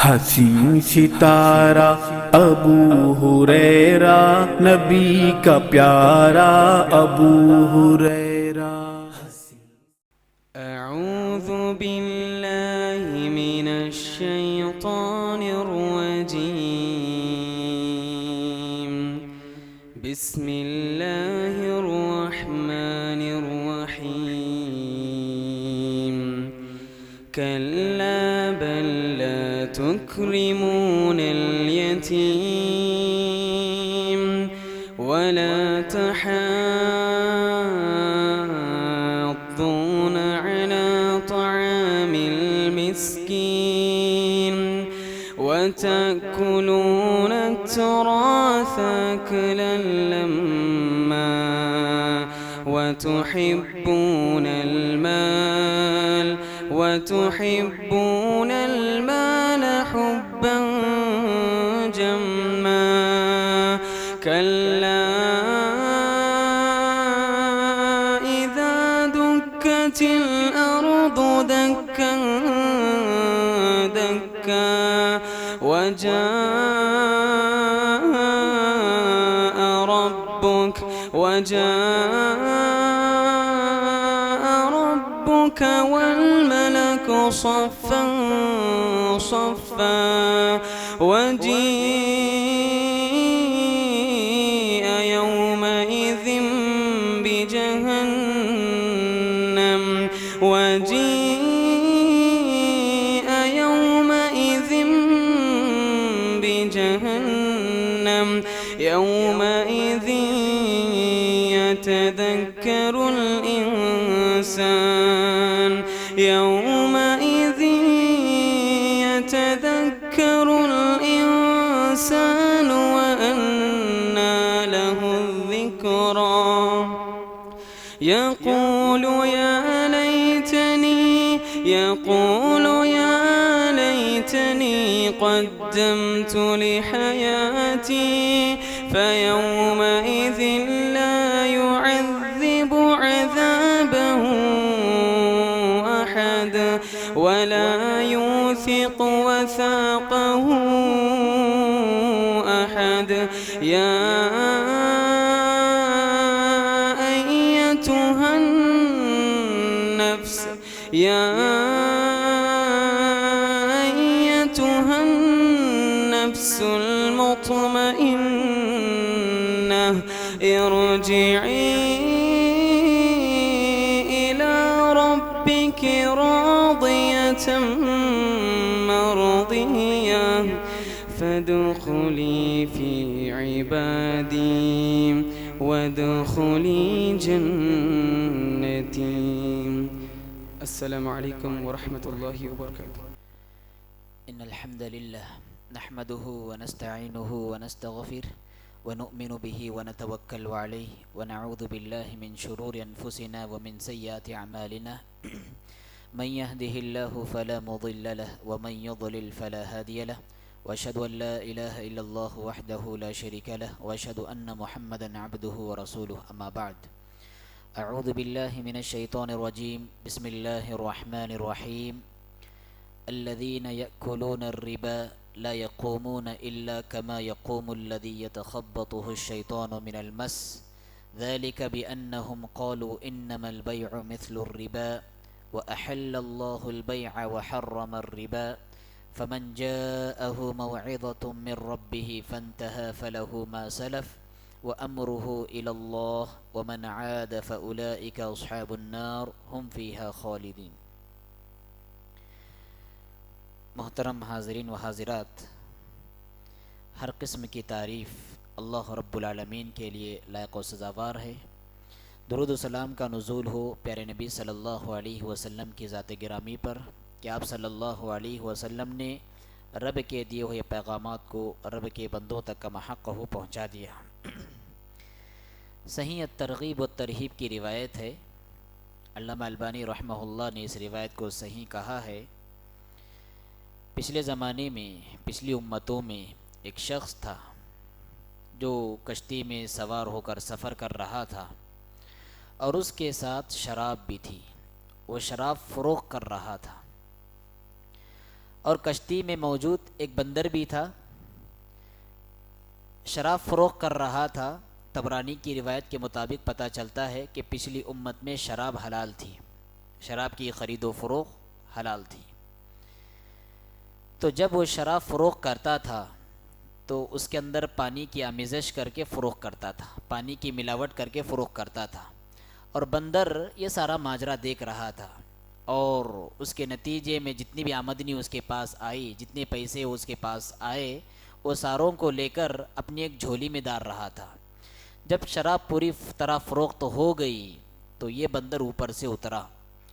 حسین ستارہ ابو ہریرہ، نبی کا پیارا ابو ہریرہ۔ اعوذ باللہ من الشیطان الرجیم، بسم اللہ الرحمن الرحیم۔ کلا بل لا تکرمون الیتیم ولا تحاضون على طعام المسكين وتأكلون التراث أكلا لما وتحبون المال حبا جما كلا إذا دكت الأرض دكا دكا وجاء ربك والملك صفا صفا وجيء يومئذ بجهنم يومئذ يتذكر الإنسان وأنى له الذكرى يقول يا ليتني قدمت لحياتي فيومئذ لا يعذب عذابه أحد ولا يوثق وثاقه أحد يا أيتها النفس المطمئنة ارجعي إلى ربك راضية مرضية فادخلي في عبادي وادخلي جنتي۔ السلام علیکم ورحمۃ اللہ وبرکاتہ۔ ان الحمد لله نحمده ونستعينه ونستغفره ونؤمن به ونتوكل عليه ونعوذ بالله من شرور انفسنا ومن سيئات اعمالنا من يهده الله فلا مضل له ومن يضلل فلا هادي له واشهد ان لا اله الا الله وحده لا شريك له واشهد ان محمدا عبده ورسوله اما بعد۔ اعوذ باللہ من الشیطان الرجیم، بسم اللہ الرحمن الرحیم۔ الذین یأکلون الربا لا يقومون الا كما يقوم الذي يتخبطه الشیطان من المس ذلك بأنهم قالوا انما البيع مثل الربا وأحل الله البيع وحرم الربا فمن جاءه موعظة من ربه فانتهى فله ما سلف وأمره إلى الله ومن عاد فأولئك أصحاب النار هم فيها خالدين۔ محترم حاضرین و حاضرات، ہر قسم کی تعریف اللہ رب العالمین کے لیے لائق و سزاوار ہے۔ درود و سلام کا نزول ہو پیارے نبی صلی اللہ علیہ وسلم کی ذات گرامی پر کہ آپ صلی اللہ علیہ وسلم نے رب کے دیے ہوئے پیغامات کو رب کے بندوں تک کما حق ہو پہنچا دیا۔ صحیح الترغیب و ترہیب کی روایت ہے، علامہ البانی رحمہ اللہ نے اس روایت کو صحیح کہا ہے۔ پچھلے زمانے میں، پچھلی امتوں میں ایک شخص تھا جو کشتی میں سوار ہو کر سفر کر رہا تھا اور اس کے ساتھ شراب بھی تھی، وہ شراب فروخت کر رہا تھا اور کشتی میں موجود ایک بندر بھی تھا، شراب فروخت کر رہا تھا۔ طبرانی کی روایت کے مطابق پتہ چلتا ہے کہ پچھلی امت میں شراب حلال تھی، شراب کی خرید و فروخت حلال تھی۔ تو جب وہ شراب فروخت کرتا تھا تو اس کے اندر پانی کی آمیزش کر کے فروخت کرتا تھا، پانی کی ملاوٹ کر کے فروخت کرتا تھا، اور بندر یہ سارا ماجرا دیکھ رہا تھا، اور اس کے نتیجے میں جتنی بھی آمدنی اس کے پاس آئی، جتنے پیسے اس کے پاس آئے، وہ ساروں کو لے کر اپنی ایک جھولی میں ڈال رہا تھا۔ جب شراب پوری طرح فروخت ہو گئی تو یہ بندر اوپر سے اترا،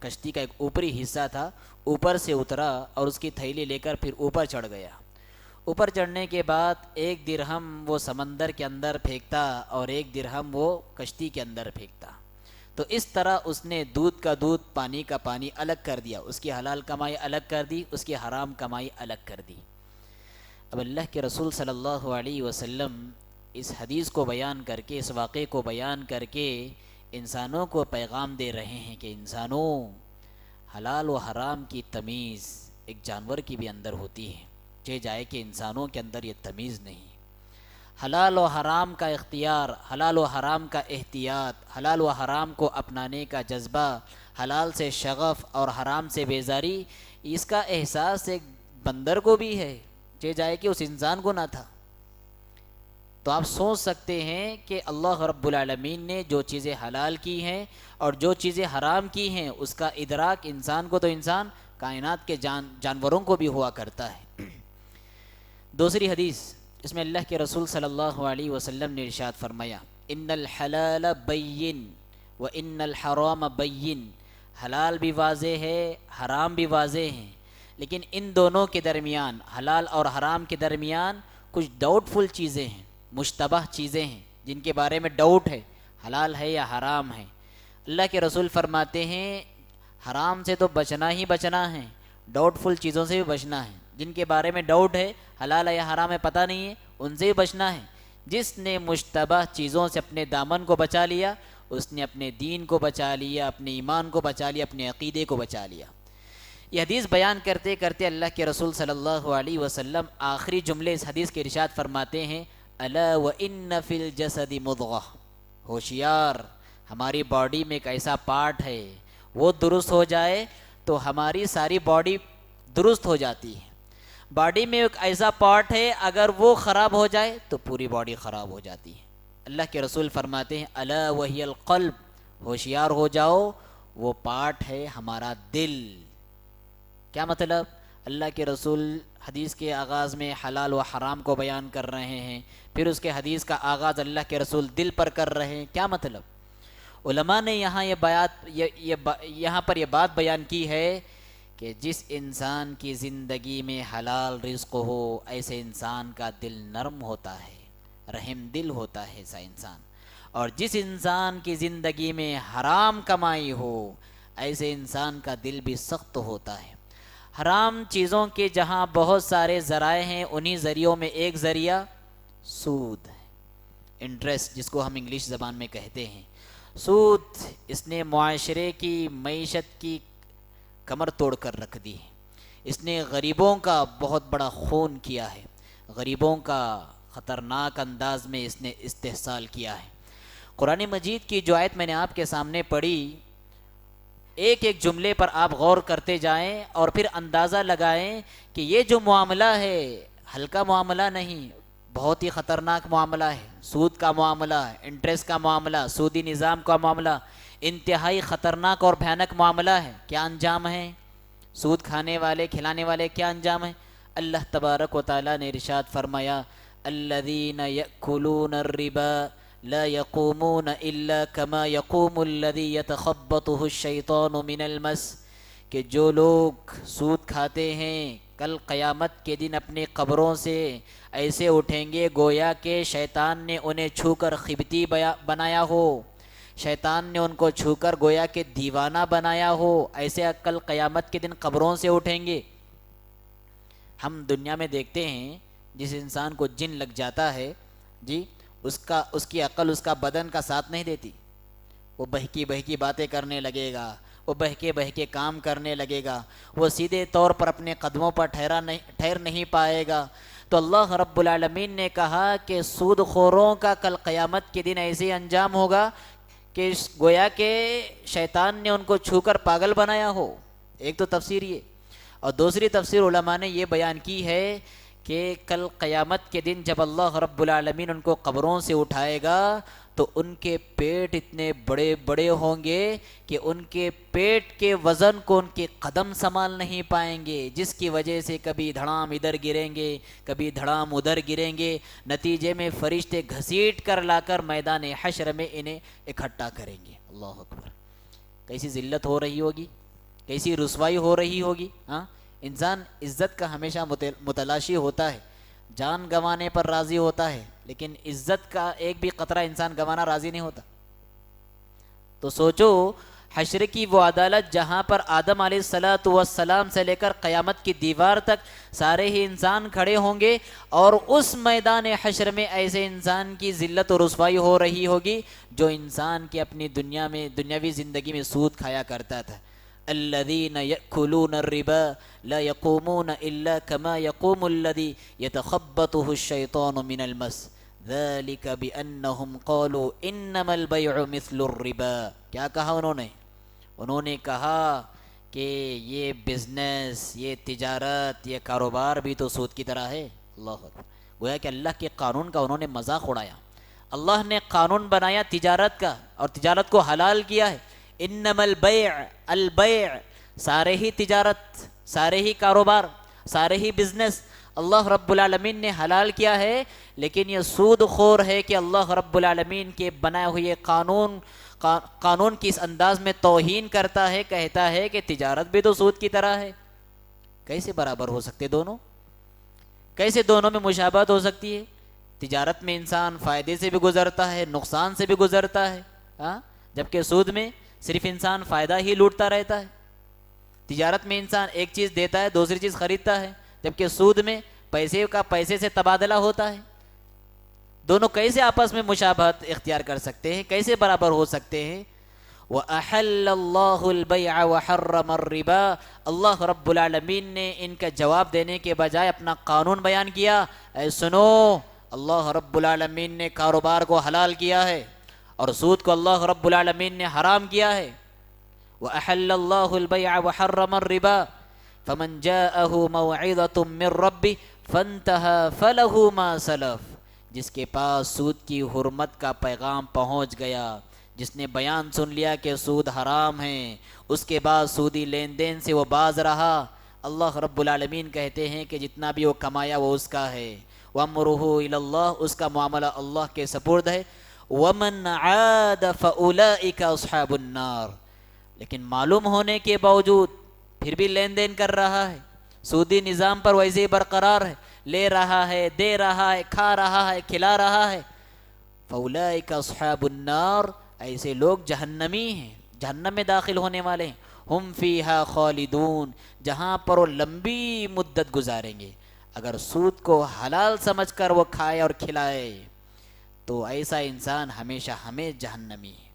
کشتی کا ایک اوپری حصہ تھا، اوپر سے اترا اور اس کی تھیلی لے کر پھر اوپر چڑھ گیا۔ اوپر چڑھنے کے بعد 1 درہم وہ سمندر کے اندر پھینکتا اور 1 درہم وہ کشتی کے اندر پھینکتا۔ تو اس طرح اس نے دودھ کا دودھ، پانی کا پانی الگ کر دیا، اس کی حلال کمائی الگ کر دی، اس کی حرام کمائی الگ کر دی۔ اب اللہ کے رسول صلی اللہ علیہ وسلم اس حدیث کو بیان کر کے، اس واقعے کو بیان کر کے انسانوں کو پیغام دے رہے ہیں کہ انسانوں، حلال و حرام کی تمیز ایک جانور کی بھی اندر ہوتی ہے، چہ جائے کہ انسانوں کے اندر یہ تمیز نہیں۔ حلال و حرام کا اختیار، حلال و حرام کا احتیاط، حلال و حرام کو اپنانے کا جذبہ، حلال سے شغف اور حرام سے بیزاری، اس کا احساس ایک بندر کو بھی ہے، چہ جائے کہ اس انسان کو نہ تھا۔ تو آپ سوچ سکتے ہیں کہ اللہ رب العالمین نے جو چیزیں حلال کی ہیں اور جو چیزیں حرام کی ہیں، اس کا ادراک انسان کو تو انسان، کائنات کے جانوروں کو بھی ہوا کرتا ہے۔ دوسری حدیث، اس میں اللہ کے رسول صلی اللہ علیہ وسلم نے ارشاد فرمایا، ان الحلال بین و ان الحرام بین، حلال بھی واضح ہے، حرام بھی واضح ہیں، لیکن ان دونوں کے درمیان، حلال اور حرام کے درمیان کچھ ڈاؤٹ فل چیزیں ہیں، مشتبہ چیزیں ہیں، جن کے بارے میں ڈاؤٹ ہے، حلال ہے یا حرام ہے۔ اللہ کے رسول فرماتے ہیں حرام سے تو بچنا ہی بچنا ہے، ڈاؤٹ فل چیزوں سے بھی بچنا ہے، جن کے بارے میں ڈاؤٹ ہے، حلال ہے یا حرام ہے پتہ نہیں ہے، ان سے بھی بچنا ہے۔ جس نے مشتبہ چیزوں سے اپنے دامن کو بچا لیا، اس نے اپنے دین کو بچا لیا، اپنے ایمان کو بچا لیا، اپنے عقیدے کو بچا لیا۔ یہ حدیث بیان کرتے کرتے اللہ کے رسول صلی اللہ علیہ وسلم آخری جملے اس حدیث کے ارشاد فرماتے ہیں، الا وان فی الجسد مضغہ، ہوشیار، ہماری باڈی میں ایک ایسا پارٹ ہے، وہ درست ہو جائے تو ہماری ساری باڈی درست ہو جاتی ہے۔ باڈی میں ایک ایسا پارٹ ہے، اگر وہ خراب ہو جائے تو پوری باڈی خراب ہو جاتی ہے۔ اللہ کے رسول فرماتے ہیں، الا وہی القلب، ہوشیار ہو جاؤ، وہ پارٹ ہے ہمارا دل۔ کیا مطلب؟ اللہ کے رسول حدیث کے آغاز میں حلال و حرام کو بیان کر رہے ہیں، پھر اس کے حدیث کا آغاز اللہ کے رسول دل پر کر رہے ہیں۔ کیا مطلب؟ علماء نے یہاں پر یہ بات بیان کی ہے کہ جس انسان کی زندگی میں حلال رزق ہو، ایسے انسان کا دل نرم ہوتا ہے، رحم دل ہوتا ہے ایسا انسان، اور جس انسان کی زندگی میں حرام کمائی ہو، ایسے انسان کا دل بھی سخت ہوتا ہے۔ حرام چیزوں کے جہاں بہت سارے ذرائع ہیں، انہی ذریعوں میں ایک ذریعہ سود ہے، انٹرسٹ، جس کو ہم انگلش زبان میں کہتے ہیں۔ سود، اس نے معاشرے کی معیشت کی کمر توڑ کر رکھ دی ہے، اس نے غریبوں کا بہت بڑا خون کیا ہے، غریبوں کا خطرناک انداز میں اس نے استحصال کیا ہے۔ قرآن مجید کی جو آیت میں نے آپ کے سامنے پڑھی، ایک ایک جملے پر آپ غور کرتے جائیں اور پھر اندازہ لگائیں کہ یہ جو معاملہ ہے ہلکا معاملہ نہیں، بہت ہی خطرناک معاملہ ہے۔ سود کا معاملہ، انٹرسٹ کا معاملہ، سودی نظام کا معاملہ انتہائی خطرناک اور بھیانک معاملہ ہے۔ کیا انجام ہے؟ سود کھانے والے، کھلانے والے کیا انجام ہے؟ اللہ تبارک و تعالیٰ نے ارشاد فرمایا، الذین یأکلون الربا لا یقومون الا کما یقوم الذی یتخبطہ الشیطان من المس، کہ جو لوگ سود کھاتے ہیں کل قیامت کے دن اپنی قبروں سے ایسے اٹھیں گے گویا کہ شیطان نے انہیں چھو کر خبتی بنایا ہو، شیطان نے ان کو چھو کر گویا کہ دیوانہ بنایا ہو، ایسے کل قیامت کے دن قبروں سے اٹھیں گے۔ ہم دنیا میں دیکھتے ہیں جس انسان کو جن لگ جاتا ہے جی، اس کی عقل، اس کا بدن کا ساتھ نہیں دیتی، وہ بہکی بہکی باتیں کرنے لگے گا، وہ بہکے کام کرنے لگے گا، وہ سیدھے طور پر اپنے قدموں پر ٹھہر نہیں پائے گا۔ تو اللہ رب العالمین نے کہا کہ سود خوروں کا کل قیامت کے دن ایسے انجام ہوگا کہ گویا کہ شیطان نے ان کو چھو کر پاگل بنایا ہو۔ ایک تو تفسیر یہ، اور دوسری تفسیر علماء نے یہ بیان کی ہے کہ کل قیامت کے دن جب اللہ رب العالمین ان کو قبروں سے اٹھائے گا تو ان کے پیٹ اتنے بڑے بڑے ہوں گے کہ ان کے پیٹ کے وزن کو ان کے قدم سنبھال نہیں پائیں گے، جس کی وجہ سے کبھی دھڑام ادھر گریں گے، کبھی دھڑام ادھر گریں گے، نتیجے میں فرشتے گھسیٹ کر لا کر میدان حشر میں انہیں اکٹھا کریں گے۔ اللہ اکبر، کیسی ذلت ہو رہی ہوگی، کیسی رسوائی ہو رہی ہوگی۔ ہاں، انسان عزت کا ہمیشہ متلاشی ہوتا ہے، جان گنوانے پر راضی ہوتا ہے، لیکن عزت کا ایک بھی قطرہ انسان گنوانا راضی نہیں ہوتا۔ تو سوچو حشر کی وہ عدالت جہاں پر آدم علیہ السلام سے لے کر قیامت کی دیوار تک سارے ہی انسان کھڑے ہوں گے، اور اس میدان حشر میں ایسے انسان کی ذلت و رسوائی ہو رہی ہوگی جو انسان کی اپنی دنیاوی زندگی میں سود کھایا کرتا تھا۔ الذين يأكلون الربا لا يقومون إلا كما يقوم الذي يتخبطه الشيطان من المس ذلك بأنهم قالوا إنما البيع مثل الربا۔ کیا کہا انہوں نے کہا کہ یہ بزنس، یہ تجارت، یہ کاروبار بھی تو سود کی طرح ہے۔ اللہ اکبر، گویا کہ اللہ کے قانون کا انہوں نے مذاق اڑایا۔ اللہ نے قانون بنایا تجارت کا اور تجارت کو حلال کیا ہے۔ انما البیع، سارے ہی تجارت، سارے ہی کاروبار، سارے ہی بزنس اللہ رب العالمین نے حلال کیا ہے، لیکن یہ سود خور ہے کہ اللہ رب العالمین کے بنائے ہوئے قانون کی اس انداز میں توہین کرتا ہے، کہتا ہے کہ تجارت بھی تو سود کی طرح ہے۔ کیسے برابر ہو سکتے دونوں؟ کیسے دونوں میں مشابہت ہو سکتی ہے؟ تجارت میں انسان فائدے سے بھی گزرتا ہے، نقصان سے بھی گزرتا ہے، جبکہ سود میں صرف انسان فائدہ ہی لوٹتا رہتا ہے۔ تجارت میں انسان ایک چیز دیتا ہے، دوسری چیز خریدتا ہے، جبکہ سود میں پیسے کا پیسے سے تبادلہ ہوتا ہے۔ دونوں کیسے آپس میں مشابہت اختیار کر سکتے ہیں، کیسے برابر ہو سکتے ہیں؟ وَأَحَلَّ اللَّهُ الْبَيْعَ وَحَرَّمَ الرِّبَا، اللہ رب العالمین نے ان کا جواب دینے کے بجائے اپنا قانون بیان کیا۔ اے سنو، اللہ رب العالمین نے کاروبار کو حلال کیا ہے اور سود کو اللہ رب العالمین نے حرام کیا ہے۔ وَأَحَلَّ اللَّهُ الْبَيْعَ وَحَرَّمَ الرِّبَا فَمَنْ جَاءَهُ مَوْعِظَةٌ مِّن رَّبِّهِ فَانْتَهَى فَلَهُ مَا سَلَفَ، جس کے پاس سود کی حرمت کا پیغام پہنچ گیا، جس نے بیان سن لیا کہ سود حرام ہے، اس کے بعد سودی لین دین سے وہ باز رہا۔ اللہ رب العالمین کہتے ہیں کہ جتنا بھی وہ کمایا وہ اس کا ہے، وَأَمْرُهُ إِلَى اللَّهِ، اس کا معاملہ اللہ کے سپرد ہے۔ وَمَنْ عَادَ فَأُولَئِكَ أَصْحَابُ النَّارِ، لیکن معلوم ہونے کے باوجود پھر بھی لین دین کر رہا ہے، سودی نظام پر ویسے ہی برقرار ہے، لے رہا ہے، دے رہا ہے، کھا رہا ہے، کھلا رہا ہے۔ فَأُولَئِكَ أَصْحَابُ النَّارِ، ایسے لوگ جہنمی ہیں، جہنم میں داخل ہونے والے ہیں۔ ہم فیہا خالدون، جہاں پر وہ لمبی مدت گزاریں گے۔ اگر سود کو حلال سمجھ کر وہ کھائے اور کھلائے تو ایسا انسان ہمیشہ ہمیں جہنمی ہے۔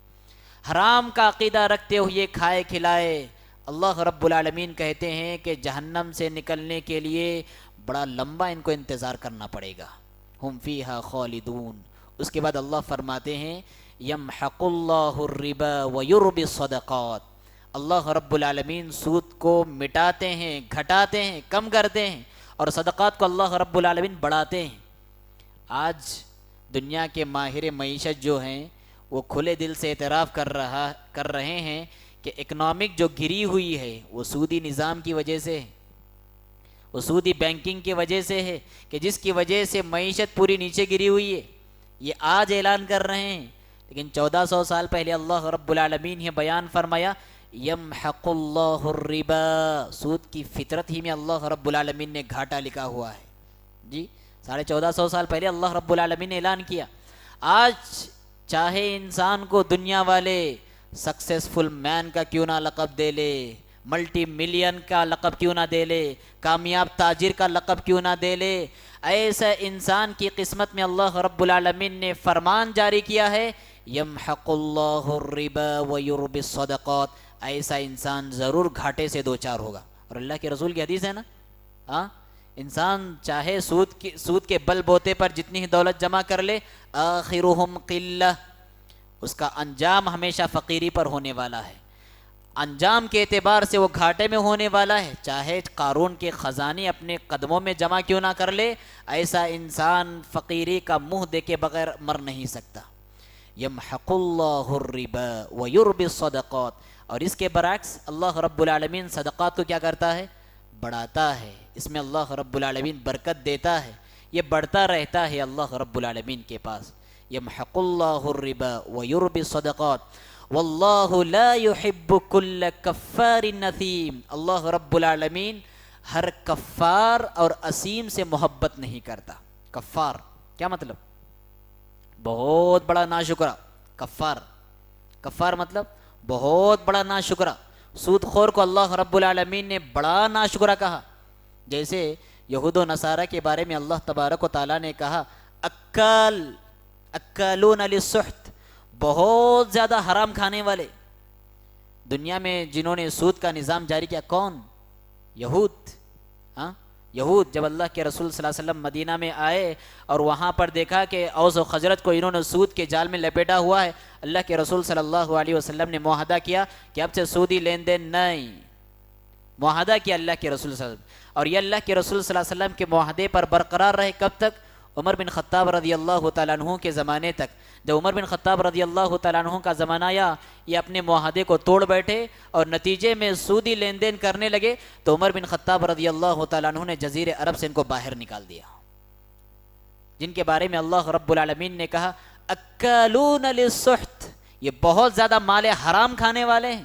حرام کا عقیدہ رکھتے ہوئے کھائے کھلائے، اللہ رب العالمین کہتے ہیں کہ جہنم سے نکلنے کے لیے بڑا لمبا ان کو انتظار کرنا پڑے گا۔ ہم فیہا خالدون، اس کے بعد اللہ فرماتے ہیں یمحق اللہ الربا ویربی الصدقات، اللہ رب العالمین سود کو مٹاتے ہیں، گھٹاتے ہیں، کم کرتے ہیں، اور صدقات کو اللہ رب العالمین بڑھاتے ہیں۔ آج دنیا کے ماہر معیشت جو ہیں وہ کھلے دل سے اعتراف کر رہے ہیں کہ اکنامک جو گری ہوئی ہے وہ سودی نظام کی وجہ سے ہے، وہ سودی بینکنگ کی وجہ سے ہے، کہ جس کی وجہ سے معیشت پوری نیچے گری ہوئی ہے۔ یہ آج اعلان کر رہے ہیں، لیکن 1400 سال پہلے اللہ رب العالمین نے بیان فرمایا یمحق اللہ الربا، سود کی فطرت ہی میں اللہ رب العالمین نے گھاٹا لکھا ہوا ہے۔ جی 1450 سال پہلے اللہ رب العالمین نے اعلان کیا۔ آج چاہے انسان کو دنیا والے سکسیسفل مین کا کیوں نہ لقب دے لے، ملٹی ملین کا لقب کیوں نہ دے لے، کامیاب تاجر کا لقب کیوں نہ دے لے، ایسا انسان کی قسمت میں اللہ رب العالمین نے فرمان جاری کیا ہے یمحق اللہ الربا ویربی الصدقات، ایسا انسان ضرور گھاٹے سے دو چار ہوگا. اور اللہ کے رسول کی حدیث ہے نا, ہاں, انسان چاہے سود کے بل بوتے پر جتنی ہی دولت جمع کر لے, آخرہم قلہ, اس کا انجام ہمیشہ فقیری پر ہونے والا ہے. انجام کے اعتبار سے وہ گھاٹے میں ہونے والا ہے. چاہے قارون کے خزانے اپنے قدموں میں جمع کیوں نہ کر لے, ایسا انسان فقیری کا منہ دیکھے بغیر مر نہیں سکتا. یمحق اللہ الربا ویربی الصدقات. اور اس کے برعکس اللہ رب العالمین صدقات کو کیا کرتا ہے, بڑھاتا ہے. اس میں اللہ رب العالمین برکت دیتا ہے, یہ بڑھتا رہتا ہے اللہ رب العالمین کے پاس. یمحق اللہ الربا ویربی الصدقات واللہ لا يحب کل کفار نثیم. اللہ رب العالمین ہر کفار اور اسیم سے محبت نہیں کرتا. کفار کیا مطلب؟ بہت بڑا ناشکرا. کفار مطلب بہت بڑا ناشکرا. سود خور کو اللہ رب العالمین نے بڑا ناشکرا کہا. جیسے یہود و نصارہ کے بارے میں اللہ تبارک و تعالیٰ نے کہا اکالون للسحت, بہت زیادہ حرام کھانے والے. دنیا میں جنہوں نے سود کا نظام جاری کیا کون؟ یہود. ہاں, یہود. جب اللہ کے رسول صلی اللہ علیہ وسلم مدینہ میں آئے اور وہاں پر دیکھا کہ اوس و خزرج کو انہوں نے سود کے جال میں لپیٹا ہوا ہے, اللہ کے رسول صلی اللہ علیہ وسلم نے معاہدہ کیا کہ اب سے سودی لین دین نہیں. معاہدہ کیا اللہ کے رسول صلی اللہ علیہ وسلم, اور یہ اللہ کے رسول صلی اللہ علیہ وسلم کے معاہدے پر برقرار رہے. کب تک؟ عمر بن خطاب رضی اللہ تعالیٰ عنہ کے زمانے تک. جب عمر بن خطاب رضی اللہ تعالیٰ عنہ کا زمانہ آیا, یہ اپنے معاہدے کو توڑ بیٹھے اور نتیجے میں سودی لین دین کرنے لگے, تو عمر بن خطاب رضی اللہ تعالیٰ عنہ نے جزیرے عرب سے ان کو باہر نکال دیا, جن کے بارے میں اللہ رب العالمین نے کہا اکالون للسحت, یہ بہت زیادہ مال حرام کھانے والے ہیں.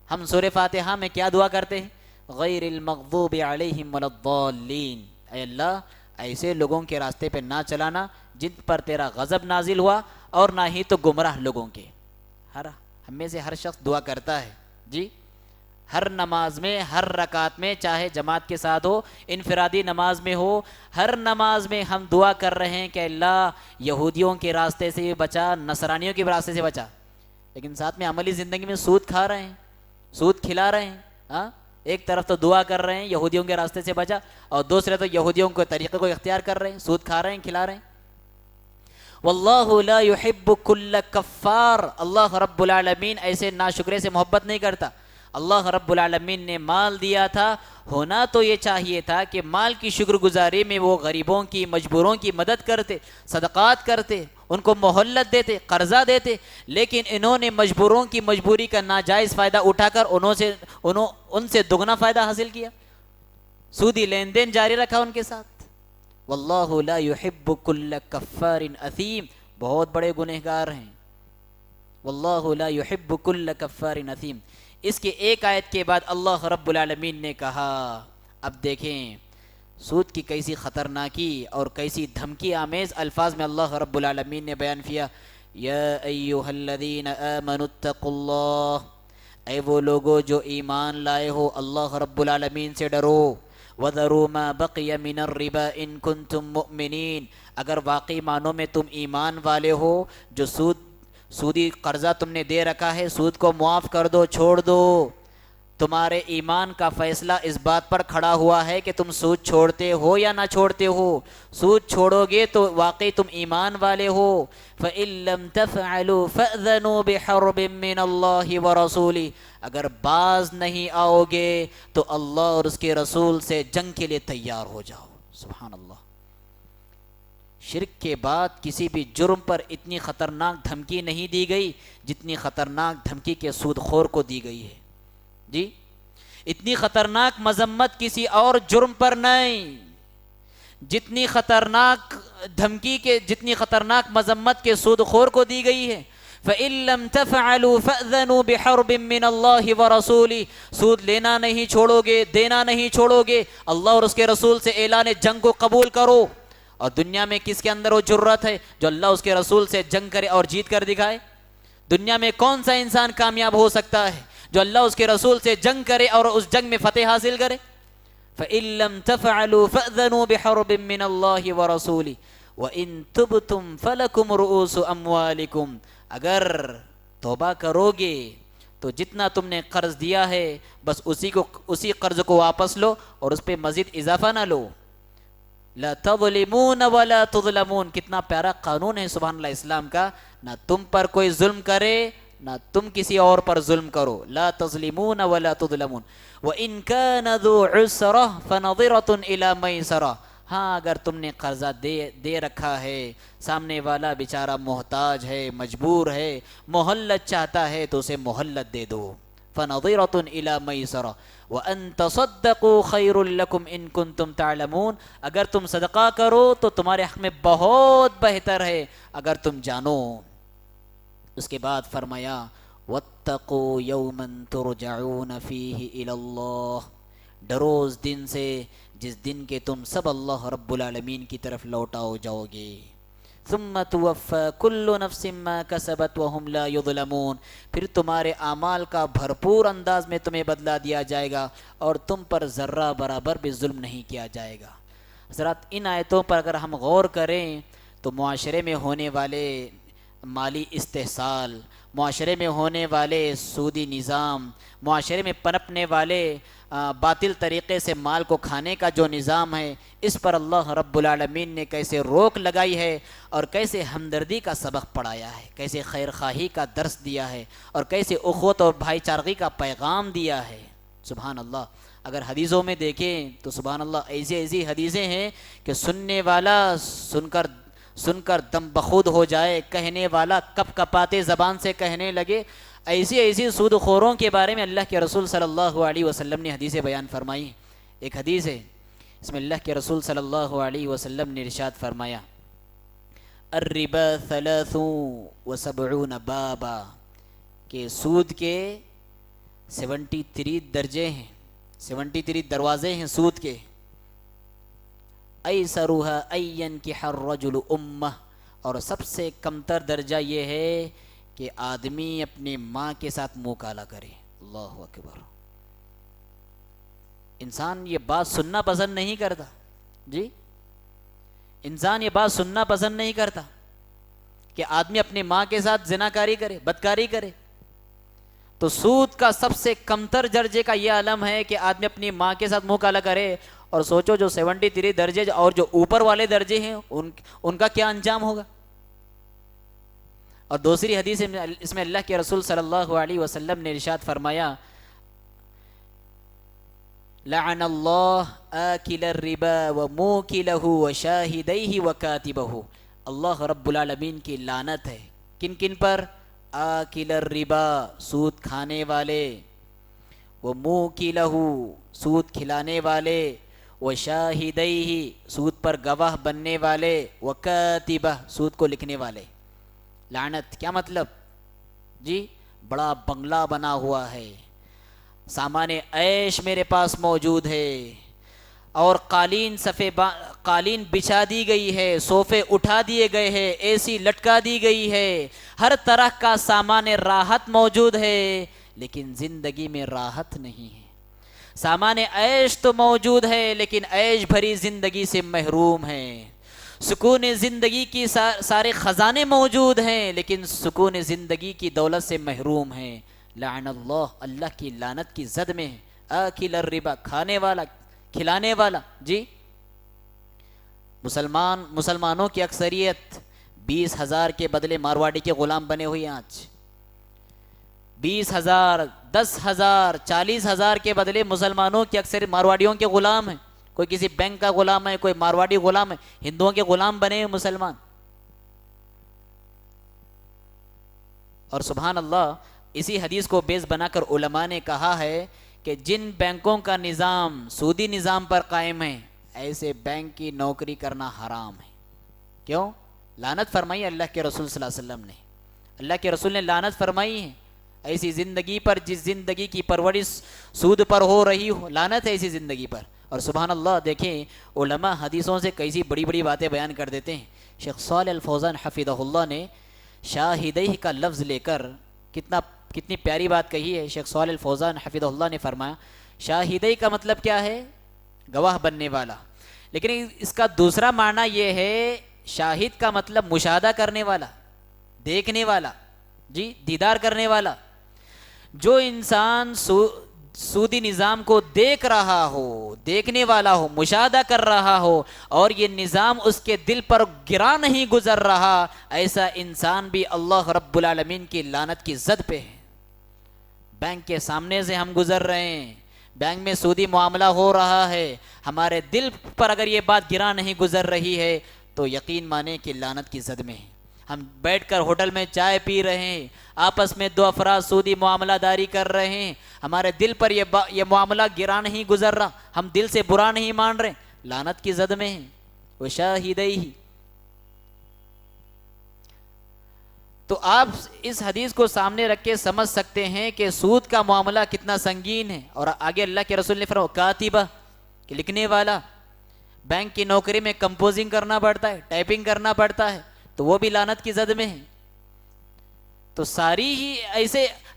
ہم سورہ فاتحہ میں کیا دعا کرتے ہیں؟ غیر المغضوب علیہم ولا الضالین. اے اللہ, ایسے لوگوں کے راستے پہ نہ چلانا جن پر تیرا غضب نازل ہوا, اور نہ ہی تو گمراہ لوگوں کے. ہم میں سے ہر شخص دعا کرتا ہے جی, ہر نماز میں, ہر رکعت میں, چاہے جماعت کے ساتھ ہو, انفرادی نماز میں ہو, ہر نماز میں ہم دعا کر رہے ہیں کہ اللہ یہودیوں کے راستے سے بچا, نصرانیوں کے راستے سے بچا. لیکن ساتھ میں عملی زندگی میں سود کھا رہے ہیں, سود کھلا رہے ہیں. ہاں, ایک طرف تو دعا کر رہے ہیں یہودیوں کے راستے سے بچا, اور دوسرے تو یہودیوں کے طریقے کو اختیار کر رہے ہیں, سود کھا رہے ہیں, کھلا رہے ہیں. واللہ لا يحب کل کفار. اللہ رب العالمین ایسے ناشکرے سے محبت نہیں کرتا. اللہ رب العالمین نے مال دیا تھا, ہونا تو یہ چاہیے تھا کہ مال کی شکر گزاری میں وہ غریبوں کی, مجبوروں کی مدد کرتے, صدقات کرتے, ان کو مہلت دیتے, قرضہ دیتے. لیکن انہوں نے مجبوروں کی مجبوری کا ناجائز فائدہ اٹھا کر ان سے دگنا فائدہ حاصل کیا, سودی لین دین جاری رکھا ان کے ساتھ. واللہ لا يحب کل کفار اثیم, بہت بڑے گنہگار ہیں. واللہ لا يحب کل کفار اثیم. اس کے ایک آیت کے بعد اللہ رب العالمین نے کہا, اب دیکھیں سود کی کیسی خطرناکی اور کیسی دھمکی آمیز الفاظ میں اللہ رب العالمین نے بیان کیا. یا ایھا الذین آمنوا اتقوا اللہ, اے وہ لوگو جو ایمان لائے ہو, اللہ رب العالمین سے ڈرو. وَذَرُوا مَا بَقِيَ مِنَ الرِّبَا إِن كُنتُم مُؤْمِنِينَ, اگر واقعی معنوں میں تم ایمان والے ہو, جو سودی قرضہ تم نے دے رکھا ہے, سود کو معاف کر دو, چھوڑ دو. تمہارے ایمان کا فیصلہ اس بات پر کھڑا ہوا ہے کہ تم سود چھوڑتے ہو یا نہ چھوڑتے ہو. سود چھوڑو گے تو واقعی تم ایمان والے ہو. فَإِن لَّمْ تَفْعَلُوا فَأْذَنُوا بِحَرْبٍ مِّنَ اللَّهِ وَرَسُولِهِ, اگر باز نہیں آؤ گے تو اللہ اور اس کے رسول سے جنگ کے لیے تیار ہو جاؤ. سبحان اللہ. شرک کے بعد کسی بھی جرم پر اتنی خطرناک دھمکی نہیں دی گئی جتنی خطرناک دھمکی کے سود خور کو دی گئی ہے. جی, اتنی خطرناک مذمت کسی اور جرم پر نہیں, جتنی خطرناک دھمکی کے, جتنی خطرناک مذمت کے سود خور کو دی گئی ہے. فَإِن لَّمْ تَفْعَلُوا فَأْذَنُوا بِحَرْبٍ مِّنَ اللَّهِ وَرَسُولِهِ, سود لینا نہیں چھوڑو گے, دینا نہیں چھوڑو گے, اللہ اور اس کے رسول سے اعلان جنگ کو قبول کرو. اور دنیا میں کس کے اندر وہ جرت ہے جو اللہ اس کے رسول سے جنگ کرے اور جیت کر دکھائے؟ دنیا میں کون سا انسان کامیاب ہو سکتا ہے جو اللہ اس کے رسول سے جنگ کرے اور اس جنگ میں فتح حاصل کرے؟ فَإِن لَّمْ تَفْعَلُوا فَأْذَنُوا بِحَرْبٍ مِّنَ اللَّهِ وَرَسُولِهِ وَإِن تُبْتُمْ فَلَكُمْ رُؤُوسُ أَمْوَالِكُمْ, اگر توبہ کرو گے تو جتنا تم نے قرض دیا ہے بس اسی قرض کو واپس لو اور اس پہ مزید اضافہ نہ لو. لا تظلمون ولا تظلمون، کتنا پیارا قانون ہے سبحان اللہ اسلام کا. نہ تم پر کوئی ظلم کرے نہ تم کسی اور پر ظلم کرو. لا تظلمون ولا تظلمون. وَإِن كَانَ ذُو عُسْرَةٍ فَنَظِرَةٌ إِلَى مَيْسَرَةٍ. ہاں اگر تم نے قرضہ دے رکھا ہے، سامنے والا بیچارہ محتاج ہے، مجبور ہے، مہلت چاہتا ہے تو اسے مہلت دے دو. فَنَظِرَةٌ إِلَى مَيْسَرَةٍ وَأَن تَصَدَّقُوا خَيْرٌ لَكُمْ إِن كُنتُمْ تَعْلَمُونَ. اگر تم صدقہ کرو تو تمہارے حق میں بہت بہتر ہے اگر تم جانو. اس کے بعد فرمایا وَاتَّقُوا يَوْمًا تُرْجَعُونَ فِيهِ إِلَى اللَّهِ. ڈرو اس دن سے جس دن کے تم سب اللہ رب العالمین کی طرف لوٹاؤ جاؤ گے. ثم توفى كل نفس ما كسبت وهم لا يظلمون. پھر تمہارے اعمال کا بھرپور انداز میں تمہیں بدلہ دیا جائے گا اور تم پر ذرہ برابر بھی ظلم نہیں کیا جائے گا. حضرات ان آیتوں پر اگر ہم غور کریں تو معاشرے میں ہونے والے مالی استحصال، معاشرے میں ہونے والے سودی نظام، معاشرے میں پنپنے والے باطل طریقے سے مال کو کھانے کا جو نظام ہے، اس پر اللہ رب العالمین نے کیسے روک لگائی ہے اور کیسے ہمدردی کا سبق پڑھایا ہے، کیسے خیر خواہی کا درس دیا ہے اور کیسے اخوت اور بھائی چارگی کا پیغام دیا ہے. سبحان اللہ. اگر حدیثوں میں دیکھیں تو سبحان اللہ ایسی حدیثیں ہیں کہ سننے والا سن کر دم بخود ہو جائے، کہنے والا کپ کپاتے زبان سے کہنے لگے. ایسی سود خوروں کے بارے میں اللہ کے رسول صلی اللہ علیہ وسلم نے حدیثیں بیان فرمائی. ایک حدیث ہے اس میں اللہ کے رسول صلی اللہ علیہ وسلم نے ارشاد فرمایا الربا 73 بابا، کہ سود کے 73 درجے ہیں، 73 دروازے ہیں سود کے. ایسرها ان ينكح الرجل امه، اور سب سے کمتر درجہ یہ ہے کہ آدمی اپنی ماں کے ساتھ منہ کالا کرے. اللہ اکبر. انسان یہ بات سننا پسند نہیں کرتا. جی انسان یہ بات سننا پسند نہیں کرتا کہ آدمی اپنی ماں کے ساتھ زناکاری کرے، بدکاری کرے. تو سود کا سب سے کمتر درجے کا یہ عالم ہے کہ آدمی اپنی ماں کے ساتھ منہ کالا کرے. اور سوچو جو 73 درجے اور جو اوپر والے درجے ہیں ان کا کیا انجام ہوگا. اور دوسری حدیث اس میں اللہ کے رسول صلی اللہ علیہ وسلم نے ارشاد فرمایا لعن اللہ آکل الربا وموکلہ وشاہدیہ وکاتبہ. اللہ رب العالمین کی لعنت ہے کن کن پر؟ آکل الربا، سود کھانے والے، وموکلہ، سود کھلانے والے، وشاہدیہ، سود پر گواہ بننے والے، وکاتبہ، سود کو لکھنے والے. لعنت کیا مطلب؟ جی بڑا بنگلہ بنا ہوا ہے، سامان عیش میرے پاس موجود ہے، اور قالین بچھا دی گئی ہے، صوفے اٹھا دیے گئے ہیں، اے سی لٹکا دی گئی ہے، ہر طرح کا سامان راحت موجود ہے، لیکن زندگی میں راحت نہیں ہے. سامان عیش تو موجود ہے لیکن عیش بھری زندگی سے محروم ہے. سکون زندگی کی سارے خزانے موجود ہیں لیکن سکون زندگی کی دولت سے محروم ہیں. لعن اللہ، اللہ کی لعنت کی زد میں ہے. آکل الربا، کھانے والا، کھلانے والا. جی مسلمانوں کی اکثریت 20,000 کے بدلے مارواڑی کے غلام بنے ہوئے ہیں. آج 20,000، 10,000، 40,000 کے بدلے مسلمانوں کی اکثر مارواڑیوں کے غلام ہیں. کوئی کسی بینک کا غلام ہے، کوئی مارواڑی غلام ہے، ہندوؤں کے غلام بنے ہیں مسلمان. اور سبحان اللہ اسی حدیث کو بیس بنا کر علماء نے کہا ہے کہ جن بینکوں کا نظام سودی نظام پر قائم ہے ایسے بینک کی نوکری کرنا حرام ہے. کیوں؟ لعنت فرمائی اللہ کے رسول صلی اللہ علیہ وسلم نے. اللہ کے رسول نے لعنت فرمائی ہے ایسی زندگی پر جس زندگی کی پرورش سود پر ہو رہی ہو. لعنت ہے ایسی زندگی پر. اور سبحان اللہ دیکھیں علماء حدیثوں سے کیسی بڑی بڑی باتیں بیان کر دیتے ہیں. شیخ صالح الفوزان حفظہ اللہ نے شاہدیہ کا لفظ لے کر کتنی پیاری بات کہی ہے. شیخ صالح الفوزان حفظہ اللہ نے فرمایا شاہدیہ کا مطلب کیا ہے؟ گواہ بننے والا. لیکن اس کا دوسرا معنی یہ ہے شاہد کا مطلب مشاہدہ کرنے والا، دیکھنے والا، جی دیدار کرنے والا. جو انسان سودی نظام کو دیکھ رہا ہو، دیکھنے والا ہو، مشاہدہ کر رہا ہو اور یہ نظام اس کے دل پر گرا نہیں گزر رہا، ایسا انسان بھی اللہ رب العالمین کی لعنت کی زد پہ ہے۔ بینک کے سامنے سے ہم گزر رہے ہیں، بینک میں سودی معاملہ ہو رہا ہے، ہمارے دل پر اگر یہ بات گرا نہیں گزر رہی ہے تو یقین مانیں کہ لعنت کی زد میں ہے۔ ہم بیٹھ کر ہوٹل میں چائے پی رہے ہیں، آپس میں دو افراد سودی معاملہ داری کر رہے ہیں، ہمارے دل پر یہ معاملہ گرا نہیں گزر رہا، ہم دل سے برا نہیں مان رہے، لعنت کی زد میں ہیں۔ وشاہدیہ، تو آپ اس حدیث کو سامنے رکھ کے سمجھ سکتے ہیں کہ سود کا معاملہ کتنا سنگین ہے۔ اور آگے اللہ کے رسول نے فرمایا کاتبہ، کہ لکھنے والا، بینک کی نوکری میں کمپوزنگ کرنا پڑتا ہے، ٹائپنگ کرنا پڑتا ہے، تو وہ بھی لعنت کی زد میں ہے۔ تو ساری ہی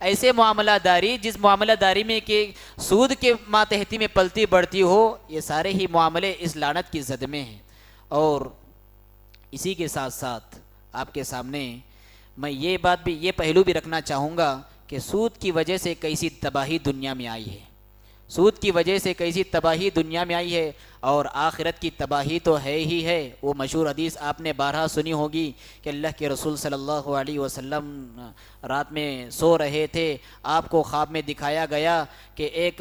ایسے معاملہ داری، جس معاملہ داری میں کہ سود کے ماتحتی میں پلتی بڑھتی ہو، یہ سارے ہی معاملے اس لعنت کی زد میں ہیں۔ اور اسی کے ساتھ ساتھ آپ کے سامنے میں یہ پہلو بھی رکھنا چاہوں گا کہ سود کی وجہ سے کیسی تباہی دنیا میں آئی ہے، سود کی وجہ سے کیسی تباہی دنیا میں آئی ہے، اور آخرت کی تباہی تو ہے ہی ہے۔ وہ مشہور حدیث آپ نے بارہا سنی ہوگی کہ اللہ کے رسول صلی اللہ علیہ وسلم رات میں سو رہے تھے، آپ کو خواب میں دکھایا گیا کہ ایک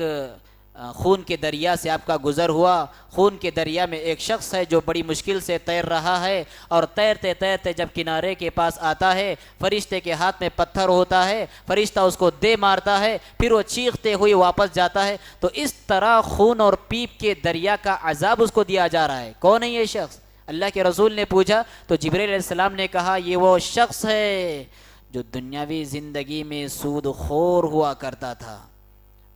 خون کے دریا سے آپ کا گزر ہوا، خون کے دریا میں ایک شخص ہے جو بڑی مشکل سے تیر رہا ہے، اور تیرتے تیرتے جب کنارے کے پاس آتا ہے، فرشتے کے ہاتھ میں پتھر ہوتا ہے، فرشتہ اس کو دے مارتا ہے، پھر وہ چیختے ہوئے واپس جاتا ہے۔ تو اس طرح خون اور پیپ کے دریا کا عذاب اس کو دیا جا رہا ہے۔ کون ہے یہ شخص؟ اللہ کے رسول نے پوچھا تو جبرائیل علیہ السلام نے کہا یہ وہ شخص ہے جو دنیاوی زندگی میں سود خور ہوا کرتا تھا۔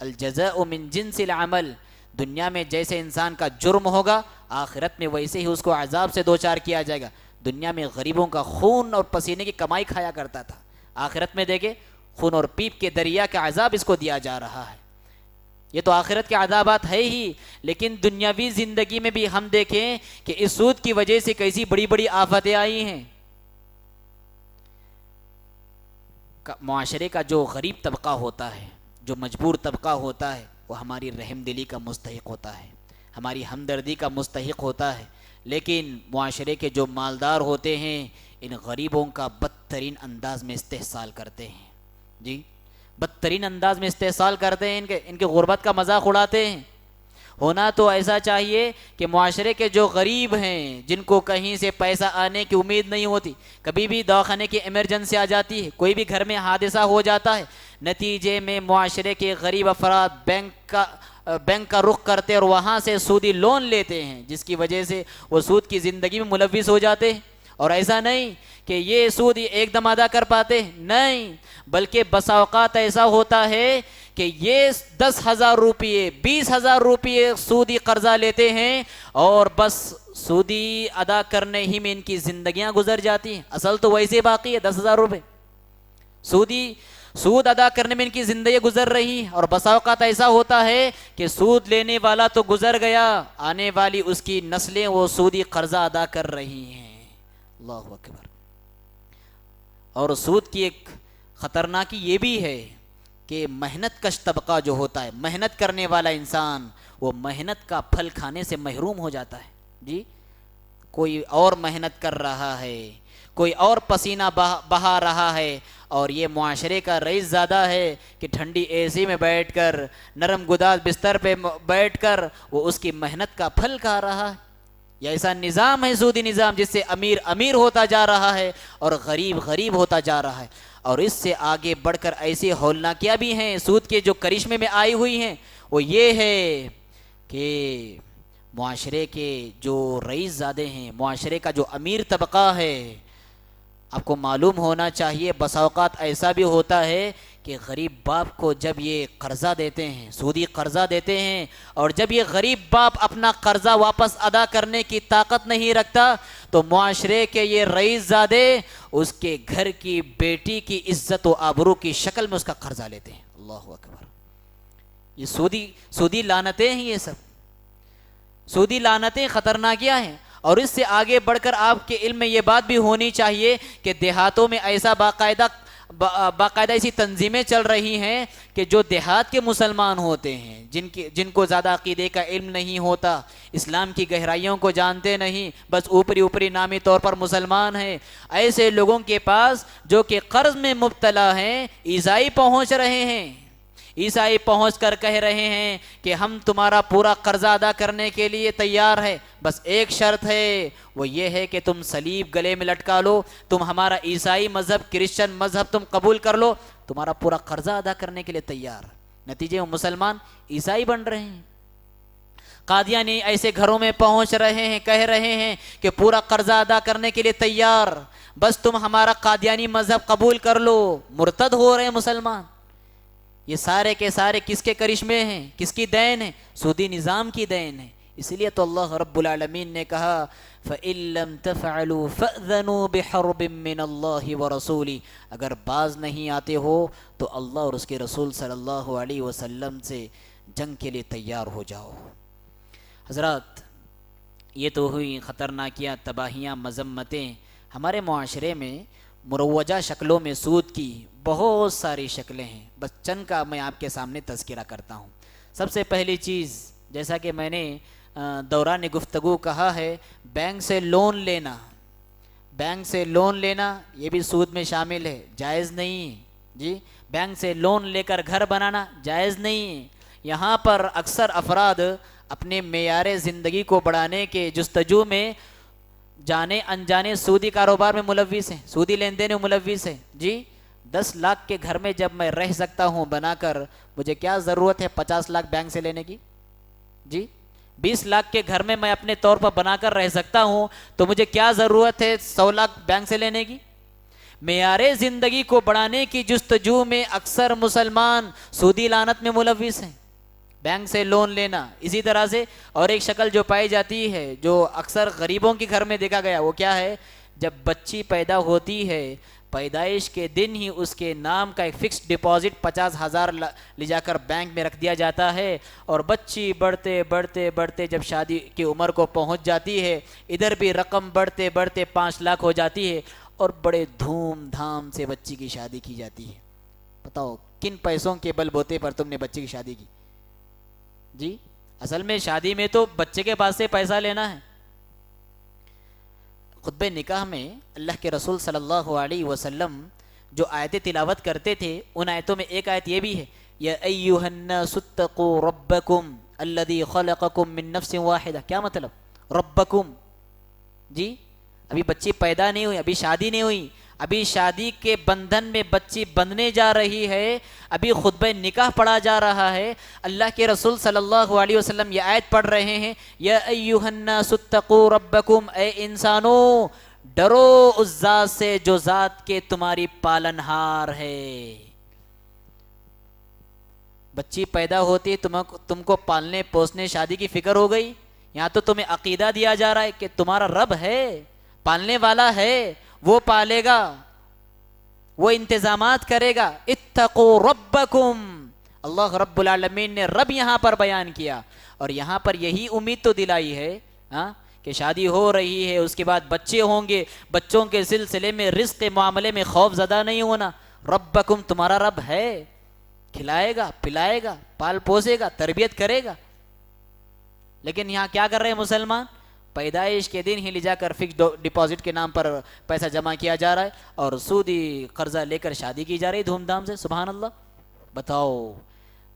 الجزاء من جنس العمل، دنیا میں جیسے انسان کا جرم ہوگا آخرت میں ویسے ہی اس کو عذاب سے دوچار کیا جائے گا۔ دنیا میں غریبوں کا خون اور پسینے کی کمائی کھایا کرتا تھا، آخرت میں دیکھیں خون اور پیپ کے دریا کا عذاب اس کو دیا جا رہا ہے۔ یہ تو آخرت کے عذابات ہے ہی، لیکن دنیاوی زندگی میں بھی ہم دیکھیں کہ اس سود کی وجہ سے کیسی بڑی بڑی آفتیں آئی ہیں۔ معاشرے کا جو غریب طبقہ ہوتا ہے، جو مجبور طبقہ ہوتا ہے، وہ ہماری رحم دلی کا مستحق ہوتا ہے، ہماری ہمدردی کا مستحق ہوتا ہے، لیکن معاشرے کے جو مالدار ہوتے ہیں ان غریبوں کا بدترین انداز میں استحصال کرتے ہیں، جی بدترین انداز میں استحصال کرتے ہیں، ان کے غربت کا مذاق اڑاتے ہیں۔ ہونا تو ایسا چاہیے کہ معاشرے کے جو غریب ہیں، جن کو کہیں سے پیسہ آنے کی امید نہیں ہوتی، کبھی بھی دواخانے کی ایمرجنسی آ جاتی ہے، کوئی بھی گھر میں حادثہ ہو جاتا ہے، نتیجے میں معاشرے کے غریب افراد بینک کا رخ کرتے اور وہاں سے سودی لون لیتے ہیں، جس کی وجہ سے وہ سود کی زندگی میں ملوث ہو جاتے ہیں۔ اور ایسا نہیں کہ یہ سود ایک دم ادا کر پاتے، نہیں، بلکہ بسا اوقات ایسا ہوتا ہے کہ یہ 10,000 روپئے 20,000 روپئے سودی قرضہ لیتے ہیں اور بس سودی ادا کرنے ہی میں ان کی زندگیاں گزر جاتی ہیں۔ اصل تو ویسے باقی ہے 10,000 روپئے، سود ادا کرنے میں ان کی زندگی گزر رہی ہے، اور بسا اوقات ایسا ہوتا ہے کہ سود لینے والا تو گزر گیا، آنے والی اس کی نسلیں وہ سودی قرضہ ادا کر رہی ہیں۔ اللہ اکبر۔ اور سود کی ایک خطرناکی یہ بھی ہے کہ محنت کش طبقہ جو ہوتا ہے، محنت کرنے والا انسان، وہ محنت کا پھل کھانے سے محروم ہو جاتا ہے۔ جی کوئی اور محنت کر رہا ہے، کوئی اور پسینہ بہا رہا ہے، اور یہ معاشرے کا رئیس زادہ ہے کہ ٹھنڈی اے سی میں بیٹھ کر، نرم گداز بستر پہ بیٹھ کر وہ اس کی محنت کا پھل کھا رہا ہے۔ یہ ایسا نظام ہے سودی نظام، جس سے امیر امیر ہوتا جا رہا ہے اور غریب غریب ہوتا جا رہا ہے۔ اور اس سے آگے بڑھ کر ایسی ہولناکیاں بھی ہیں سود کے جو کرشمے میں آئی ہوئی ہیں، وہ یہ ہے کہ معاشرے کے جو رئیس زادے ہیں، معاشرے کا جو امیر طبقہ ہے، آپ کو معلوم ہونا چاہیے بسا اوقات ایسا بھی ہوتا ہے کہ غریب باپ کو جب یہ قرضہ دیتے ہیں، سودی قرضہ دیتے ہیں، اور جب یہ غریب باپ اپنا قرضہ واپس ادا کرنے کی طاقت نہیں رکھتا تو معاشرے کے یہ رئیس زادے اس کے گھر کی بیٹی کی عزت و آبرو کی شکل میں اس کا قرضہ لیتے ہیں۔ اللہ اکبر۔ یہ سودی لعنتیں ہیں، یہ سب سودی لعنتیں خطرناکیاں ہیں۔ اور اس سے آگے بڑھ کر آپ کے علم میں یہ بات بھی ہونی چاہیے کہ دیہاتوں میں ایسا باقاعدہ ایسی تنظیمیں چل رہی ہیں کہ جو دیہات کے مسلمان ہوتے ہیں، جن کو زیادہ عقیدے کا علم نہیں ہوتا، اسلام کی گہرائیوں کو جانتے نہیں، بس اوپری نامی طور پر مسلمان ہیں، ایسے لوگوں کے پاس جو کہ قرض میں مبتلا ہیں، عیسائی پہنچ رہے ہیں، عیسائی پہنچ کر کہہ رہے ہیں کہ ہم تمہارا پورا قرضہ ادا کرنے کے لیے تیار ہے، بس ایک شرط ہے، وہ یہ ہے کہ تم صلیب گلے میں لٹکا لو، تم ہمارا عیسائی مذہب، کرسچن مذہب تم قبول کر لو، تمہارا پورا قرضہ ادا کرنے کے لیے تیار۔ نتیجے میں مسلمان عیسائی بن رہے ہیں۔ قادیانی ایسے گھروں میں پہنچ رہے ہیں، کہہ رہے ہیں کہ پورا قرضہ ادا کرنے کے لیے تیار، بس تم ہمارا قادیانی مذہب قبول کر لو۔ مرتد ہو رہے ہیں مسلمان۔ یہ سارے کے سارے کس کے کرشمے ہیں، کس کی دین ہے؟ سودی نظام کی دین ہے۔ اس لیے تو اللہ رب العالمین نے کہا فَإِن لَّمْ تَفْعَلُوا فَأْذَنُوا بِحَرْبٍ مِّنَ اللَّهِ وَرَسُولِهِ، اگر باز نہیں آتے ہو تو اللہ اور اس کے رسول صلی اللہ علیہ وسلم سے جنگ کے لیے تیار ہو جاؤ۔ حضرات، یہ تو ہوئی خطرناکیاں، تباہیاں، مذمتیں۔ ہمارے معاشرے میں مروجہ شکلوں میں سود کی بہت ساری شکلیں ہیں، بس چند کا میں آپ کے سامنے تذکرہ کرتا ہوں۔ سب سے پہلی چیز، جیسا کہ میں نے دوران گفتگو کہا ہے، بینک سے لون لینا۔ بینک سے لون لینا یہ بھی سود میں شامل ہے، جائز نہیں ہے جی۔ بینک سے لون لے کر گھر بنانا جائز نہیں ہے۔ یہاں پر اکثر افراد اپنے معیار زندگی کو بڑھانے کے جستجو میں جانے انجانے سودی کاروبار میں ملوث ہیں، سودی لین دین میں ملوث ہیں جی۔ 10 لاکھ کے گھر میں جب میں رہ سکتا ہوں بنا کر، مجھے کیا ضرورت ہے 50 لاکھ بینک سے لینے کی جی؟ 20 لاکھ کے گھر میں اپنے طور پر بنا کر رہ سکتا ہوں، تو مجھے کیا ضرورت ہے 100 لاکھ بینک سے لینے کی؟ معیار زندگی کو بڑھانے کی جستجو میں اکثر مسلمان سودی لعنت میں ملوث ہیں، بینک سے لون لینا۔ اسی طرح سے اور ایک شکل جو پائی جاتی ہے، جو اکثر غریبوں کے گھر میں دیکھا گیا، وہ کیا ہے؟ جب بچی پیدا ہوتی ہے، پیدائش کے دن ہی اس کے نام کا ایک فکس ڈپازٹ 50,000 لے جا کر بینک میں رکھ دیا جاتا ہے، اور بچی بڑھتے بڑھتے بڑھتے جب شادی کی عمر کو پہنچ جاتی ہے، ادھر بھی رقم بڑھتے بڑھتے 5 لاکھ ہو جاتی ہے، اور بڑے دھوم دھام سے بچی کی شادی کی جاتی ہے۔ بتاؤ کن پیسوں کے بل بوتے پر تم نے بچی کی شادی کی جی؟ اصل میں شادی میں تو بچے کے پاس سے پیسہ لینا ہے۔ خطبہ نکاح میں اللہ کے رسول صلی اللہ علیہ وسلم جو آیتیں تلاوت کرتے تھے، ان آیتوں میں ایک آیت یہ بھی ہے، یا ایھا الناس اتقوا ربکم الذی خلقکم من نفس واحدہ۔ کیا مطلب؟ ربکم جی، ابھی بچی پیدا نہیں ہوئی، ابھی شادی نہیں ہوئی، ابھی شادی کے بندھن میں بچی بندھنے جا رہی ہے، ابھی خطبہ نکاح پڑھا جا رہا ہے، اللہ کے رسول صلی اللہ علیہ وسلم یہ آیت پڑھ رہے ہیں، یا ایھا الناس اتقوا ربکم، اے انسانوں ڈرو اس ذات سے جو ذات کے تمہاری پالنہار ہے۔ بچی پیدا ہوتی تم کو پالنے پوسنے شادی کی فکر ہو گئی، یہاں تو تمہیں عقیدہ دیا جا رہا ہے کہ تمہارا رب ہے، پالنے والا ہے، وہ پالے گا، وہ انتظامات کرے گا۔ اتقوا ربکم، اللہ رب العالمین نے رب یہاں پر بیان کیا، اور یہاں پر یہی امید تو دلائی ہے کہ شادی ہو رہی ہے، اس کے بعد بچے ہوں گے، بچوں کے سلسلے میں رزق کے معاملے میں خوف زدہ نہیں ہونا۔ ربکم تمہارا رب ہے، کھلائے گا، پلائے گا، پال پوسے گا، تربیت کرے گا۔ لیکن یہاں کیا کر رہے ہیں مسلمان؟ پیدائش کے دن ہی لے جا کر فکس ڈپازٹ کے نام پر پیسہ جمع کیا جا رہا ہے، اور سودی قرضہ لے کر شادی کی جا رہی دھوم دھام سے۔ سبحان اللہ۔ بتاؤ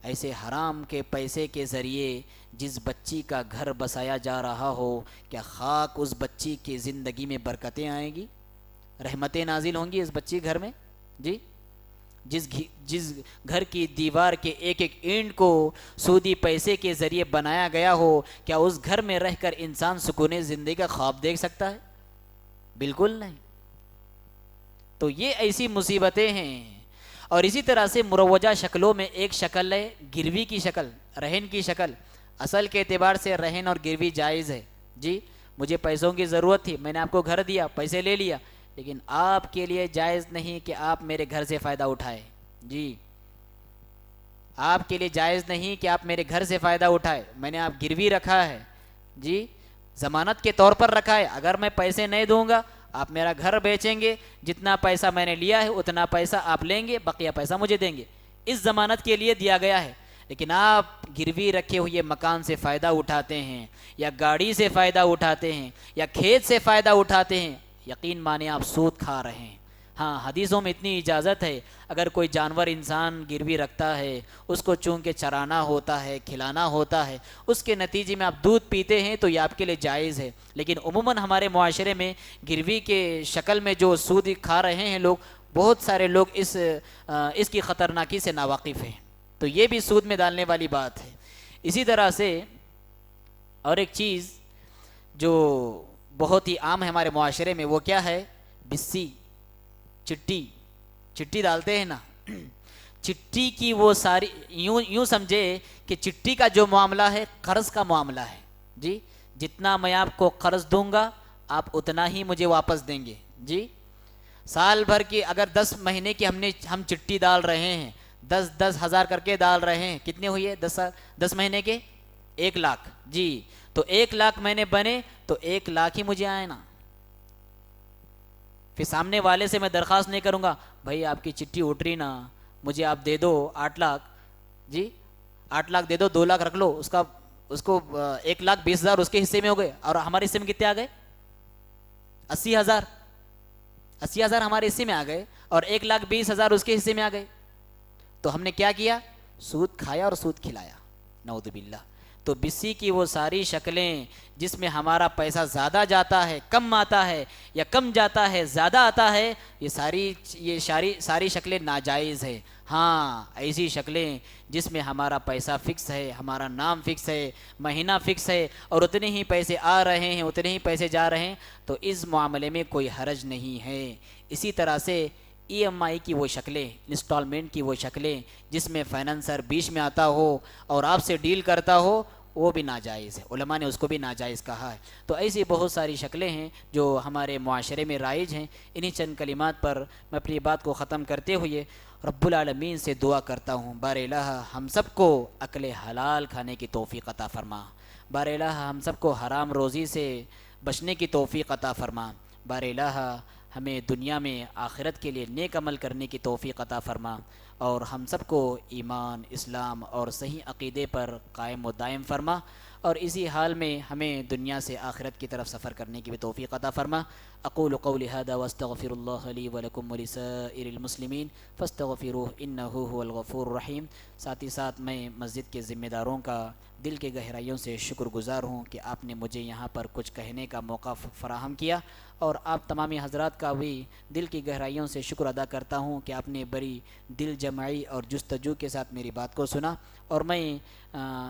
ایسے حرام کے پیسے کے ذریعے جس بچی کا گھر بسایا جا رہا ہو، کیا خاک اس بچی کی زندگی میں برکتیں آئیں گی، رحمتیں نازل ہوں گی اس بچی گھر میں جی؟ جس گھر کی دیوار کے ایک ایک اینٹ کو سودی پیسے کے ذریعے بنایا گیا ہو، کیا اس گھر میں رہ کر انسان سکون زندگی کا خواب دیکھ سکتا ہے؟ بالکل نہیں۔ تو یہ ایسی مصیبتیں ہیں۔ اور اسی طرح سے مروجہ شکلوں میں ایک شکل ہے گروی کی شکل، رہن کی شکل۔ اصل کے اعتبار سے رہن اور گروی جائز ہے جی۔ مجھے پیسوں کی ضرورت تھی، میں نے آپ کو گھر دیا، پیسے لے لیا، لیکن آپ کے لیے جائز نہیں کہ آپ میرے گھر سے فائدہ اٹھائے جی۔ آپ کے لیے جائز نہیں کہ آپ میرے گھر سے فائدہ اٹھائے۔ میں نے آپ گروی رکھا ہے جی، ضمانت کے طور پر رکھا ہے، اگر میں پیسے نہیں دوں گا آپ میرا گھر بیچیں گے، جتنا پیسہ میں نے لیا ہے اتنا پیسہ آپ لیں گے، بقیہ پیسہ مجھے دیں گے، اس ضمانت کے لیے دیا گیا ہے۔ لیکن آپ گروی رکھے ہوئے مکان سے فائدہ اٹھاتے ہیں، یا گاڑی سے فائدہ اٹھاتے ہیں، یا کھیت سے فائدہ اٹھاتے ہیں، یقین مانیں آپ سود کھا رہے ہیں۔ ہاں، حدیثوں میں اتنی اجازت ہے، اگر کوئی جانور انسان گروی رکھتا ہے، اس کو چونکہ چرانا ہوتا ہے، کھلانا ہوتا ہے، اس کے نتیجے میں آپ دودھ پیتے ہیں تو یہ آپ کے لیے جائز ہے۔ لیکن عموماً ہمارے معاشرے میں گروی کے شکل میں جو سود کھا رہے ہیں لوگ، بہت سارے لوگ اس کی خطرناکی سے ناواقف ہیں، تو یہ بھی سود میں ڈالنے والی بات ہے۔ اسی طرح سے اور ایک چیز جو بہت ہی عام ہے ہمارے معاشرے میں، وہ کیا ہے؟ بسی، چٹی ڈالتے ہیں نا، چٹی کی وہ ساری یوں سمجھے کہ چٹی کا جو معاملہ ہے قرض کا معاملہ ہے جی، جتنا میں آپ کو قرض دوں گا آپ اتنا ہی مجھے واپس دیں گے جی۔ سال بھر کی اگر 10 مہینے کی ہم چٹی ڈال رہے ہیں، 10 ہزار کر کے ڈال رہے ہیں، کتنے ہوئے 10 مہینے کے 1 لاکھ جی، تو 1 لاکھ میں نے بنے تو 1 لاکھ ہی مجھے آئے نا۔ پھر سامنے والے سے میں درخواست نہیں کروں گا بھائی آپ کی چٹھی اٹھ رہی نا، مجھے آپ دے دو 8 لاکھ جی، 8 لاکھ دے دو، 2 لاکھ رکھ لو، اس کو 1,20,000 اس کے حصے میں ہو گئے، اور ہمارے حصے میں کتنے آ گئے؟ 80,000 ہمارے حصے میں آ گئے، اور 1,20,000 اس کے حصے میں آ گئے، تو ہم نے کیا کیا؟ سود کھایا اور سود کھلایا، نعوذ باللہ۔ تو بسی کی وہ ساری شکلیں جس میں ہمارا پیسہ زیادہ جاتا ہے، کم آتا ہے، یا کم جاتا ہے زیادہ آتا ہے، یہ ساری شکلیں ناجائز ہے۔ ہاں، ایسی شکلیں جس میں ہمارا پیسہ فکس ہے، ہمارا نام فکس ہے، مہینہ فکس ہے، اور اتنے ہی پیسے آ رہے ہیں اتنے ہی پیسے جا رہے ہیں، تو اس معاملے میں کوئی حرج نہیں ہے۔ اسی طرح سے EMI کی وہ شکلیں، انسٹالمنٹ کی وہ شکلیں جس میں فائنانسر بیچ میں آتا ہو اور آپ سے ڈیل کرتا ہو، وہ بھی ناجائز ہے، علماء نے اس کو بھی ناجائز کہا ہے۔ تو ایسی بہت ساری شکلیں ہیں جو ہمارے معاشرے میں رائج ہیں۔ انہی چند کلمات پر میں اپنی بات کو ختم کرتے ہوئے رب العالمین سے دعا کرتا ہوں، بار الہ ہم سب کو اکل حلال کھانے کی توفیق عطا فرما، بار الہ ہم سب کو حرام روزی سے بچنے کی توفیق عطا فرما، بار الہ ہمیں دنیا میں آخرت کے لیے نیک عمل کرنے کی توفیق عطا فرما، اور ہم سب کو ایمان، اسلام اور صحیح عقیدے پر قائم و دائم فرما، اور اسی حال میں ہمیں دنیا سے آخرت کی طرف سفر کرنے کی بھی توفیق عطا فرما۔ اقول قولی ھذا واستغفر اللہ لی ولکم ولسائر المسلمین فاستغفروہ انہ ھو الغفور الرحیم۔ ساتھ ہی ساتھ میں مسجد کے ذمہ داروں کا دل کے گہرائیوں سے شکر گزار ہوں کہ آپ نے مجھے یہاں پر کچھ کہنے کا موقع فراہم کیا، اور آپ تمامی حضرات کا بھی دل کی گہرائیوں سے شکر ادا کرتا ہوں کہ آپ نے بڑی دل جمعی اور جستجو کے ساتھ میری بات کو سنا، اور میں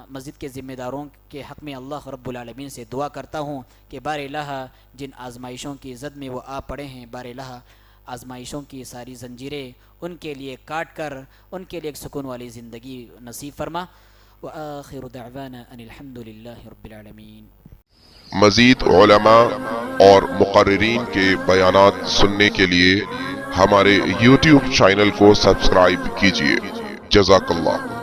مسجد کے ذمہ داروں کے حق میں اللہ رب العالمین سے دعا کرتا ہوں کہ بار الہ جن آزمائشوں کی زد میں وہ آ پڑے ہیں، بار الہ آزمائشوں کی ساری زنجیریں ان کے لیے کاٹ کر ان کے لیے ایک سکون والی زندگی نصیب فرما۔ وآخر دعوانا ان الحمد للہ رب العالمین۔ مزید علماء اور مقررین کے بیانات سننے کے لیے ہمارے YouTube چینل کو سبسکرائب کیجیے۔ جزاک اللہ۔